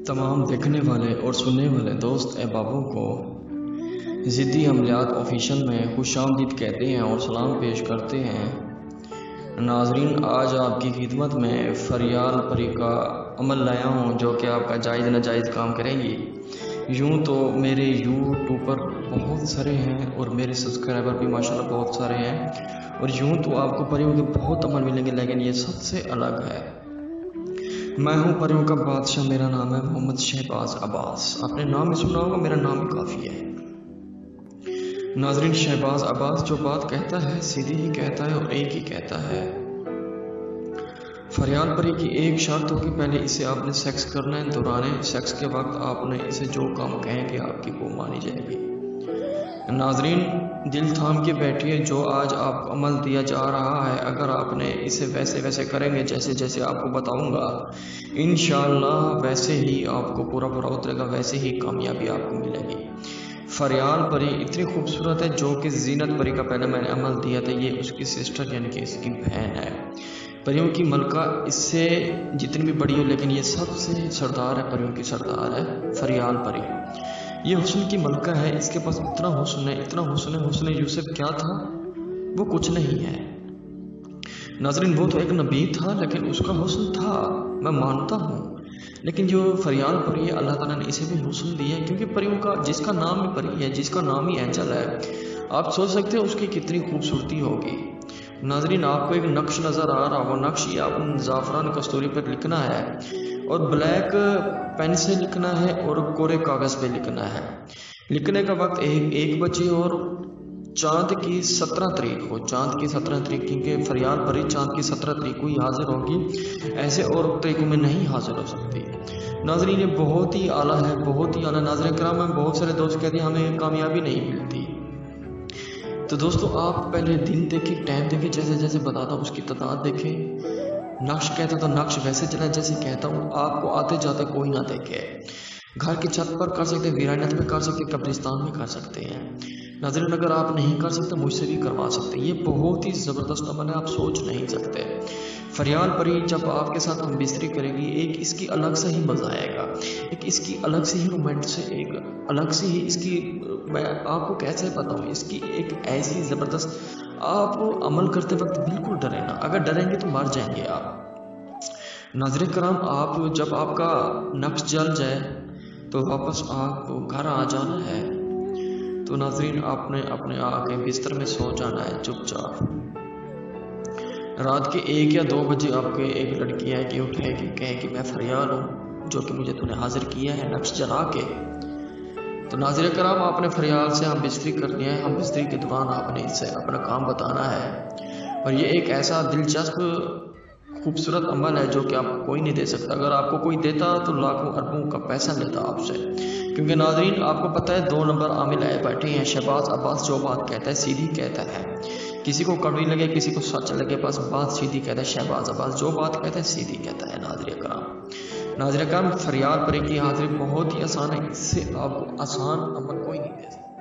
तमाम देखने वाले और सुनने वाले दोस्त अहबाबों को ज़िद्दी अमलियात ऑफिशियल में खुशामदीद कहते हैं और सलाम पेश करते हैं। नाजरीन, आज आपकी खिदमत में फरियाल परी का अमल लाया हूँ जो कि आपका जायज़ नाजायज़ काम करेंगी। यूँ तो मेरे यूट्यूब पर बहुत सारे हैं और मेरे सब्सक्राइबर भी माशाल्लाह बहुत सारे हैं, और यूँ तो आपको परियों के बहुत अमल मिलेंगे, लेकिन ये सबसे अलग है। मैं हूँ परियों का बादशाह, मेरा नाम है मोहम्मद शहबाज अब्बास। आपने नाम ही सुना होगा, मेरा नाम ही काफ़ी है। नाजरीन, शहबाज अब्बास जो बात कहता है सीधी ही कहता है और एक ही कहता है। फरियाल परी की एक शर्त होगी, पहले इसे आपने सेक्स करना है, दौरान सेक्स के वक्त आपने इसे जो काम कहेंगे आपकी वो मानी जाएगी। नाजरीन, दिल थाम के बैठिए, जो आज आपको अमल दिया जा रहा है अगर आपने इसे वैसे वैसे करेंगे जैसे जैसे आपको बताऊंगा, इंशाअल्लाह वैसे ही आपको पूरा उतरेगा, वैसे ही कामयाबी आपको मिलेगी। फरियाल परी इतनी खूबसूरत है जो कि जीनत परी का पहले मैंने अमल दिया था, ये उसकी सिस्टर यानी कि इसकी बहन है। परियों की मलका इससे जितनी भी बड़ी हो, लेकिन ये सबसे सरदार है, परियों की सरदार है फरियाल परी। ये हुस्न की मलका है, इसके पास इतना हुस्न है, इतना हुस्न है। हुस्न यूसुफ क्या था? वो कुछ नहीं है नाजरीन, वो तो एक नबी था, लेकिन उसका हुस्न था, मैं मानता हूँ। लेकिन जो फरियाल परी है, अल्लाह ताला ने इसे भी हुस्न दिया, क्योंकि परियों का जिसका नाम ही परी है, जिसका नाम ही एंजल है, आप सोच सकते हो उसकी कितनी खूबसूरती होगी। नाजरीन, आपको एक नक्श नज़र आ रहा, वो नक्श ये आपको ज़ाफ़रान कस्तूरी पर लिखना है और ब्लैक पेन से लिखना है और कोरे कागज़ पे लिखना है। लिखने का वक्त 1 बजे और चाँद की 17 तारीख हो, चाँद की 17 तारीख, क्योंकि फरियाल परी चाँद की 17 तारीख को ही हाजिर होगी, ऐसे और तरीकों में नहीं हाजिर हो सकती। नाजरीन, ये बहुत ही आला है, बहुत ही आला। नाज़रीन कराम, में बहुत सारे दोस्त कहते हैं हमें कामयाबी नहीं मिलती। तो दोस्तों, आप पहले दिन देखें, टाइम देखें, जैसे जैसे बताता हूँ उसकी तादाद देखें। नक्श कहता तो नक्श वैसे चला जैसे कहता हूँ, आपको आते जाते कोई ना देखे। घर की छत पर कर सकते, वीरानत में कर सकते, कब्रिस्तान में कर सकते हैं। नाज़रीन, अगर आप नहीं कर सकते मुझसे भी करवा सकते हैं। ये बहुत ही ज़बरदस्त अमल है, आप सोच नहीं सकते। फरियाल परी जब आपके साथ हम बिस्तरी करेगी, एक इसकी अलग से ही मज़ा आएगा, एक इसकी अलग से ही रोमांट से, एक अलग से ही इसकी, मैं आपको कैसे बताऊँ, इसकी एक ऐसी ज़बरदस्त, आप अमल करते वक्त बिल्कुल डरे ना, अगर डरेंगे तो मर जाएंगे आप। नाज़रीन कराम, आप जब आपका नक्श जल जाए तो वापस आपको घर आ जाना है। तो नाज़रीन, आपने अपने आके बिस्तर में सो जाना है चुपचाप। रात के 1 या 2 बजे आपके एक लड़की आएगी, उठेगी, कहेगी मैं फरियाल हूँ जो कि मुझे तूने हाजिर किया है नक्श जला के। तो नाज़रीन कराम, आपने फरियाल से हम बिस्तरी कर लिया है, हम बिस्तरी के दौरान आपने इससे अपना काम बताना है। और ये एक ऐसा दिलचस्प खूबसूरत अमल है जो कि आपको कोई नहीं दे सकता। अगर आपको कोई देता तो लाखों अरबों का पैसा लेता आपसे, क्योंकि नाज़रीन आपको पता है 2 नंबर आमिल आए बैठे हैं। शहबाज अब्बास जो बात कहता है सीधी कहता है, किसी को कड़वी लगे किसी को सच लगे, बस बात सीधी कहता है। शहबाज अब्बास जो बात कहता है सीधी कहता है। नाज़रीन कराम, फरियाल परी की हाजिरी बहुत ही आसान है, इससे आपको आसान अमल कोई नहीं दे सकता।